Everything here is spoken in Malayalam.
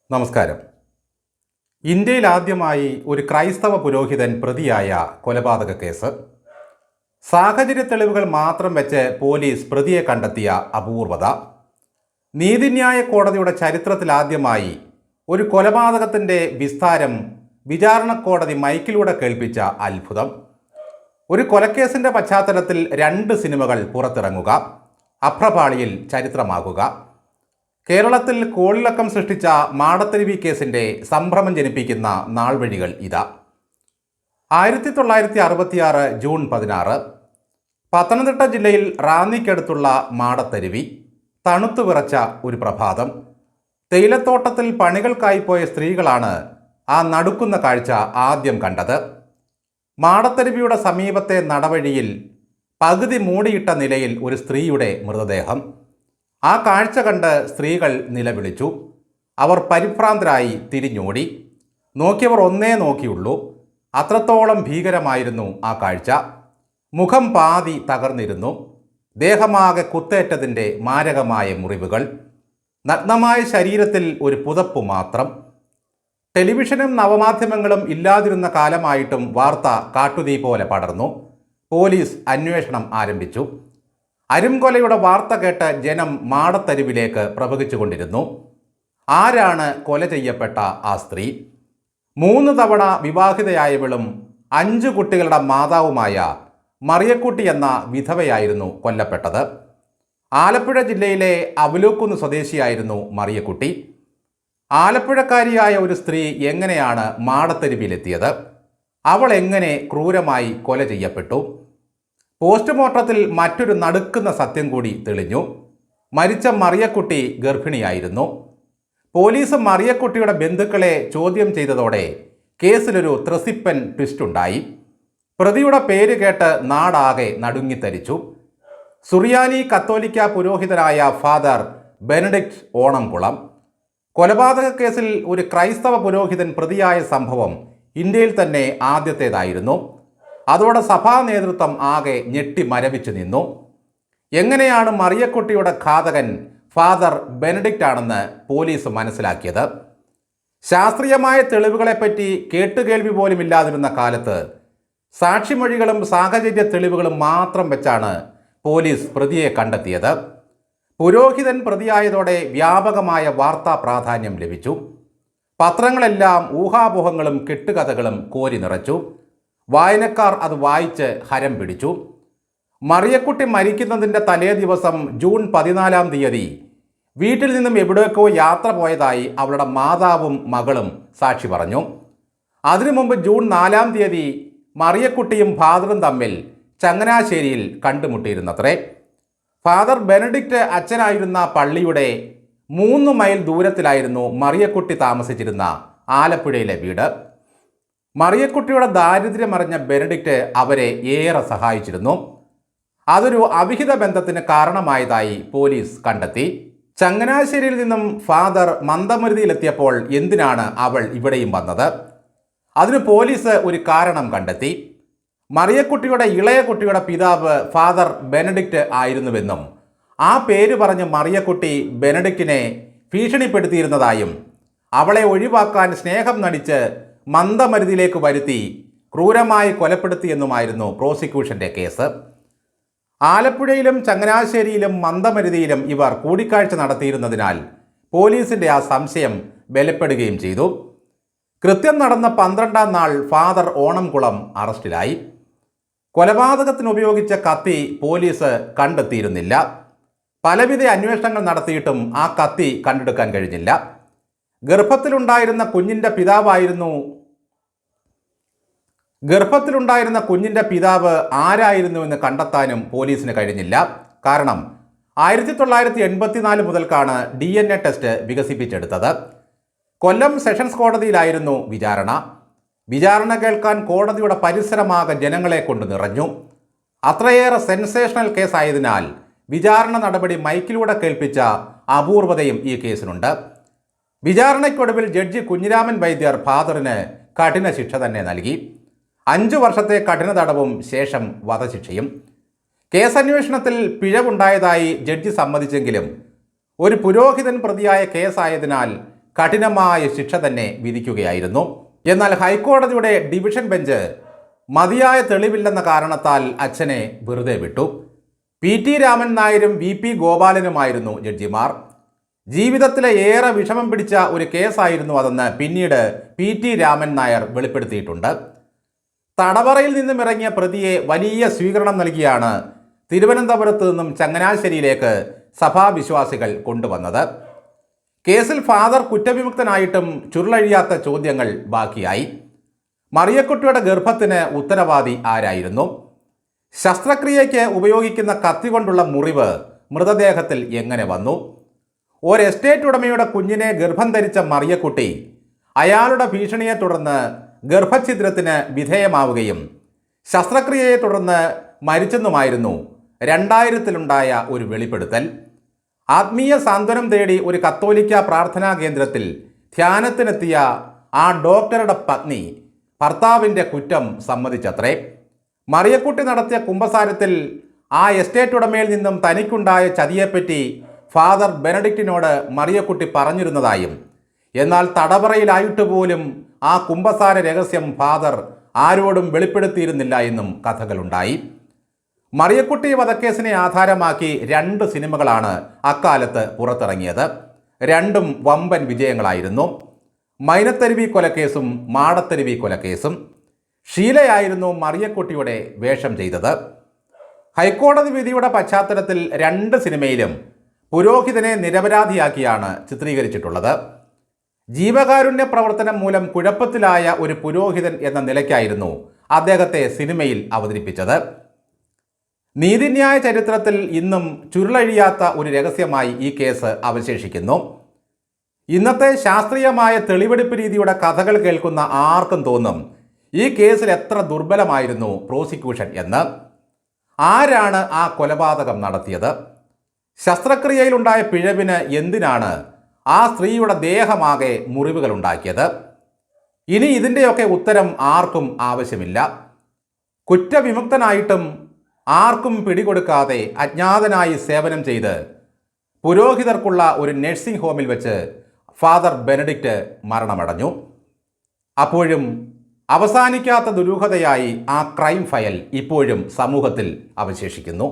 നമസ്കാരം. ഇന്ത്യയിൽ ആദ്യമായി ഒരു ക്രൈസ്തവ പുരോഹിതൻ പ്രതിയായ കൊലപാതക കേസ്. സാഹചര്യ തെളിവുകൾ മാത്രം വെച്ച് പോലീസ് പ്രതിയെ കണ്ടെത്തിയ അപൂർവത. നീതിന്യായ കോടതിയുടെ ചരിത്രത്തിലാദ്യമായി ഒരു കൊലപാതകത്തിൻ്റെ വിസ്താരം വിചാരണ കോടതി മൈക്കിലൂടെ കേൾപ്പിച്ച അത്ഭുതം. ഒരു കൊലക്കേസിൻ്റെ പശ്ചാത്തലത്തിൽ 2 സിനിമകൾ പുറത്തിറങ്ങുക, അഭ്രപാളിയിൽ ചരിത്രമാകുക. കേരളത്തിൽ കോളിളക്കം സൃഷ്ടിച്ച മാടത്തരുവി കേസിൻ്റെ സംഭ്രമം ജനിപ്പിക്കുന്ന നാൾവഴികൾ ഇതാ. 1966 ജൂൺ 16, പത്തനംതിട്ട ജില്ലയിൽ റാന്നിക്കടുത്തുള്ള മാടത്തരുവി. തണുത്തു വിറച്ച ഒരു പ്രഭാതം. തേയിലത്തോട്ടത്തിൽ പണികൾക്കായി പോയ സ്ത്രീകളാണ് ആ നടുക്കുന്ന കാഴ്ച ആദ്യം കണ്ടത്. മാടത്തരുവിയുടെ സമീപത്തെ നടവഴിയിൽ പകുതി മൂടിയിട്ട നിലയിൽ ഒരു സ്ത്രീയുടെ മൃതദേഹം. ആ കാഴ്ച കണ്ട് സ്ത്രീകൾ നിലവിളിച്ചു. അവർ പരിഭ്രാന്തരായി തിരിഞ്ഞോടി. നോക്കിയവർ ഒന്നേ നോക്കിയുള്ളൂ. അത്രത്തോളം ഭീകരമായിരുന്നു ആ കാഴ്ച. മുഖം പാതി തകർന്നിരുന്നു. ദേഹമാകെ കുത്തേറ്റതിൻ്റെ മാരകമായ മുറിവുകൾ. നഗ്നമായ ശരീരത്തിൽ ഒരു പുതപ്പ് മാത്രം. ടെലിവിഷനും നവമാധ്യമങ്ങളും ഇല്ലാതിരുന്ന കാലമായിട്ടും വാർത്ത കാട്ടുതീ പോലെ പടർന്നു. പോലീസ് അന്വേഷണം ആരംഭിച്ചു. അരുംകൊലയുടെ വാർത്ത കേട്ട് ജനം മാടത്തരുവിലേക്ക് പ്രവഹിച്ചുകൊണ്ടിരുന്നു. ആരാണ് കൊല ചെയ്യപ്പെട്ട ആ സ്ത്രീ? 3 തവണ വിവാഹിതയായവളും 5 കുട്ടികളുടെ മാതാവുമായ മറിയക്കുട്ടി എന്ന വിധവയായിരുന്നു കൊല്ലപ്പെട്ടത്. ആലപ്പുഴ ജില്ലയിലെ അവലൂക്കുന്ന് സ്വദേശിയായിരുന്നു മറിയക്കുട്ടി. ആലപ്പുഴക്കാരിയായ ഒരു സ്ത്രീ എങ്ങനെയാണ് മാടത്തരുവിലെത്തിയത്? അവൾ എങ്ങനെ ക്രൂരമായി കൊല ചെയ്യപ്പെട്ടു? പോസ്റ്റ്മോർട്ടത്തിൽ മറ്റൊരു നടുക്കുന്ന സത്യം കൂടി തെളിഞ്ഞു. മരിച്ച മറിയക്കുട്ടി ഗർഭിണിയായിരുന്നു. പോലീസ് മറിയക്കുട്ടിയുടെ ബന്ധുക്കളെ ചോദ്യം ചെയ്തതോടെ കേസിലൊരു ത്രസിപ്പൻ ട്വിസ്റ്റുണ്ടായി. പ്രതിയുടെ പേര് കേട്ട് നാടാകെ നടുങ്ങിത്തരിച്ചു. സുറിയാനി കത്തോലിക്ക പുരോഹിതനായ ഫാദർ ബെനഡിക്റ്റ് ഓണംകുളം. കൊലപാതക കേസിൽ ഒരു ക്രൈസ്തവ പുരോഹിതൻ പ്രതിയായ സംഭവം ഇന്ത്യയിൽ തന്നെ ആദ്യത്തേതായിരുന്നു. അതോടെ സഭാ നേതൃത്വം ആകെ ഞെട്ടി മരവിച്ചു നിന്നു. എങ്ങനെയാണ് മറിയക്കുട്ടിയുടെ ഘാതകൻ ഫാദർ ബെനഡിക്റ്റ് ആണെന്ന് പോലീസ് മനസ്സിലാക്കിയത്? ശാസ്ത്രീയമായ തെളിവുകളെപ്പറ്റി കേട്ടുകേൾവി പോലും ഇല്ലാതിരുന്ന കാലത്ത് സാക്ഷിമൊഴികളും സാഹചര്യ തെളിവുകളും മാത്രം വെച്ചാണ് പോലീസ് പ്രതിയെ കണ്ടെത്തിയത്. പുരോഹിതൻ പ്രതിയായതോടെ വ്യാപകമായ വാർത്താ പ്രാധാന്യം ലഭിച്ചു. പത്രങ്ങളെല്ലാം ഊഹാപോഹങ്ങളും കെട്ടുകഥകളും കോരി നിറച്ചു. വായനക്കാർ അത് വായിച്ച് ഹരം പിടിച്ചു. മറിയക്കുട്ടി മരിക്കുന്നതിൻ്റെ തലേ ദിവസം ജൂൺ 14 വീട്ടിൽ നിന്നും എവിടേക്കോ യാത്ര പോയതായി അവളുടെ മാതാവും മകളും സാക്ഷി പറഞ്ഞു. അതിനു മുമ്പ് ജൂൺ 4 മറിയക്കുട്ടിയും ഫാദറും തമ്മിൽ ചങ്ങനാശ്ശേരിയിൽ കണ്ടുമുട്ടിയിരുന്നത്രേ. ഫാദർ ബെനഡിക്റ്റ് അച്ഛനായിരുന്ന പള്ളിയുടെ 3 മൈൽ ദൂരത്തിലായിരുന്നു മറിയക്കുട്ടി താമസിച്ചിരുന്ന ആലപ്പുഴയിലെ വീട്. മറിയക്കുട്ടിയുടെ ദാരിദ്ര്യമറിഞ്ഞ ബെനഡിക്റ്റ് അവരെ ഏറെ സഹായിച്ചിരുന്നു. അതൊരു അവിഹിത ബന്ധത്തിന് കാരണമായതായി പോലീസ് കണ്ടെത്തി. ചങ്ങനാശ്ശേരിയിൽ നിന്നും ഫാദർ മന്ദമരുതിയിലെത്തിയപ്പോൾ എന്തിനാണ് അവൾ ഇവിടെയും വന്നത്? അതിന് പോലീസ് ഒരു കാരണം കണ്ടെത്തി. മറിയക്കുട്ടിയുടെ ഇളയ കുട്ടിയുടെ പിതാവ് ഫാദർ ബെനഡിക്റ്റ് ആയിരുന്നുവെന്നും ആ പേര് പറഞ്ഞ് മറിയക്കുട്ടി ബെനഡിക്റ്റിനെ ഭീഷണിപ്പെടുത്തിയിരുന്നതായും അവളെ ഒഴിവാക്കാൻ സ്നേഹം നടിച്ച് മന്ദമരുതിയിലേക്ക് വരുത്തി ക്രൂരമായി കൊലപ്പെടുത്തിയെന്നുമായിരുന്നു പ്രോസിക്യൂഷന്റെ കേസ്. ആലപ്പുഴയിലും ചങ്ങനാശ്ശേരിയിലും മന്ദമരുതിയിലും ഇവർ കൂടിക്കാഴ്ച നടത്തിയിരുന്നതിനാൽ പോലീസിന്റെ ആ സംശയം ബലപ്പെടുകയും ചെയ്തു. കൃത്യം നടന്ന 12-ാം നാൾ ഫാദർ ഓണംകുളം അറസ്റ്റിലായി. കൊലപാതകത്തിന് ഉപയോഗിച്ച കത്തി പോലീസ് കണ്ടെത്തിയിരുന്നില്ല. പലവിധ അന്വേഷണങ്ങൾ നടത്തിയിട്ടും ആ കത്തി കണ്ടെടുക്കാൻ കഴിഞ്ഞില്ല. ഗർഭത്തിലുണ്ടായിരുന്ന കുഞ്ഞിൻ്റെ പിതാവ് ആരായിരുന്നുവെന്ന് കണ്ടെത്താനും പോലീസിന് കഴിഞ്ഞില്ല. കാരണം 1984 മുതൽക്കാണ് DNA ടെസ്റ്റ് വികസിപ്പിച്ചെടുത്തത്. കൊല്ലം സെഷൻസ് കോടതിയിലായിരുന്നു വിചാരണ കേൾക്കാൻ കോടതിയുടെ പരിസരമാകെ ജനങ്ങളെ കൊണ്ട് നിറഞ്ഞു. അത്രയേറെ സെൻസേഷണൽ കേസായതിനാൽ വിചാരണ നടപടി മൈക്കിലൂടെ കേൾപ്പിച്ച അപൂർവതയും ഈ കേസിനുണ്ട്. വിചാരണയ്ക്കൊടുവിൽ ജഡ്ജി കുഞ്ഞിരാമൻ വൈദ്യർ ഫാദറിന് കഠിന ശിക്ഷ തന്നെ നൽകി. 5 വർഷത്തെ കഠിന തടവും ശേഷം വധശിക്ഷയും. കേസന്വേഷണത്തിൽ പിഴവുണ്ടായതായി ജഡ്ജി സമ്മതിച്ചെങ്കിലും ഒരു പുരോഹിതൻ പ്രതിയായ കേസായതിനാൽ കഠിനമായ ശിക്ഷ തന്നെ വിധിക്കുകയായിരുന്നു. എന്നാൽ ഹൈക്കോടതിയുടെ ഡിവിഷൻ ബെഞ്ച് മതിയായ തെളിവില്ലെന്ന കാരണത്താൽ അച്ഛനെ വെറുതെ വിട്ടു. PT രാമൻ നായരും VP ഗോപാലനുമായിരുന്നു ജഡ്ജിമാർ. ജീവിതത്തിലെ ഏറെ വിഷമം പിടിച്ച ഒരു കേസായിരുന്നു അതെന്ന് പിന്നീട് PT രാമൻ നായർ വെളിപ്പെടുത്തിയിട്ടുണ്ട്. തടവറയിൽ നിന്നും ഇറങ്ങിയ പ്രതിയെ വലിയ സ്വീകരണം നൽകിയാണ് തിരുവനന്തപുരത്ത് നിന്നും ചങ്ങനാശ്ശേരിയിലേക്ക് സഭാവിശ്വാസികൾ കൊണ്ടുവന്നത്. കേസിൽ ഫാദർ കുറ്റവിമുക്തനായിട്ടും ചുരുളഴിയാത്ത ചോദ്യങ്ങൾ ബാക്കിയായി. മറിയക്കുട്ടിയുടെ ഗർഭത്തിന് ഉത്തരവാദി ആരായിരുന്നു? ശസ്ത്രക്രിയയ്ക്ക് ഉപയോഗിക്കുന്ന കത്തി കൊണ്ടുള്ള മുറിവ് മൃതദേഹത്തിൽ എങ്ങനെ വന്നു? ഒരു എസ്റ്റേറ്റ് ഉടമയുടെ കുഞ്ഞിനെ ഗർഭം ധരിച്ച മറിയക്കുട്ടി അയാളുടെ ഭീഷണിയെ തുടർന്ന് ഗർഭഛിദ്രത്തിന് വിധേയമാവുകയും ശസ്ത്രക്രിയയെ തുടർന്ന് മരിച്ചെന്നുമായിരുന്നു 2000-ലുണ്ടായ ഒരു വെളിപ്പെടുത്തൽ. ആത്മീയ സാന്ത്വനം തേടി ഒരു കത്തോലിക്ക പ്രാർത്ഥനാ കേന്ദ്രത്തിൽ ധ്യാനത്തിനെത്തിയ ആ ഡോക്ടറുടെ പത്നി ഭർത്താവിൻ്റെ കുറ്റം സമ്മതിച്ചത്രേ. മറിയക്കുട്ടി നടത്തിയ കുമ്പസാരത്തിൽ ആ എസ്റ്റേറ്റ് ഉടമയിൽ നിന്നും തനിക്കുണ്ടായ ചതിയെപ്പറ്റി ഫാദർ ബെനഡിക്റ്റിനോട് മറിയക്കുട്ടി പറഞ്ഞിരുന്നതായും, എന്നാൽ തടവറയിലായിട്ട് പോലും ആ കുമ്പസാര രഹസ്യം ഫാദർ ആരോടും വെളിപ്പെടുത്തിയിരുന്നില്ല എന്നും കഥകളുണ്ടായി. മറിയക്കുട്ടി വധക്കേസിനെ ആധാരമാക്കി 2 സിനിമകളാണ് അക്കാലത്ത് പുറത്തിറങ്ങിയത്. രണ്ടും വമ്പൻ വിജയങ്ങളായിരുന്നു. മൈനത്തരുവി കൊലക്കേസും മാടത്തരുവി കൊലക്കേസും. ഷീലയായിരുന്നു മറിയക്കുട്ടിയുടെ വേഷം ചെയ്തത്. ഹൈക്കോടതി വിധിയുടെ പശ്ചാത്തലത്തിൽ 2 സിനിമയിലും പുരോഹിതനെ നിരപരാധിയാക്കിയാണ് ചിത്രീകരിച്ചിട്ടുള്ളത്. ജീവകാരുണ്യ പ്രവർത്തനം മൂലം കുഴപ്പത്തിലായ ഒരു പുരോഹിതൻ എന്ന നിലയ്ക്കായിരുന്നു അദ്ദേഹത്തെ സിനിമയിൽ അവതരിപ്പിച്ചത്. നീതിന്യായ ചരിത്രത്തിൽ ഇന്നും ചുരുളഴിയാത്ത ഒരു രഹസ്യമായി ഈ കേസ് അവശേഷിക്കുന്നു. ഇന്നത്തെ ശാസ്ത്രീയമായ തെളിവെടുപ്പ് രീതിയുടെ കഥകൾ കേൾക്കുന്ന ആർക്കും തോന്നും ഈ കേസിൽ എത്ര ദുർബലമായിരുന്നു പ്രോസിക്യൂഷൻ എന്ന്. ആരാണ് ആ കൊലപാതകം നടത്തിയത്? ശസ്ത്രക്രിയയിലുണ്ടായ പിഴവിന് എന്തിനാണ് ആ സ്ത്രീയുടെ ദേഹമാകെ മുറിവുകൾ ഉണ്ടാക്കിയത്? ഇനി ഇതിൻ്റെയൊക്കെ ഉത്തരം ആർക്കും ആവശ്യമില്ല. കുറ്റവിമുക്തനായിട്ടും ആർക്കും പിടികൊടുക്കാതെ അജ്ഞാതനായി സേവനം ചെയ്ത് പുരോഹിതർക്കുള്ള ഒരു നഴ്സിംഗ് ഹോമിൽ വെച്ച് ഫാദർ ബെനഡിക്റ്റ് മരണമടഞ്ഞു. അപ്പോഴും അവസാനിക്കാത്ത ദുരൂഹതയായി ആ ക്രൈം ഫയൽ ഇപ്പോഴും സമൂഹത്തിൽ അവശേഷിക്കുന്നു.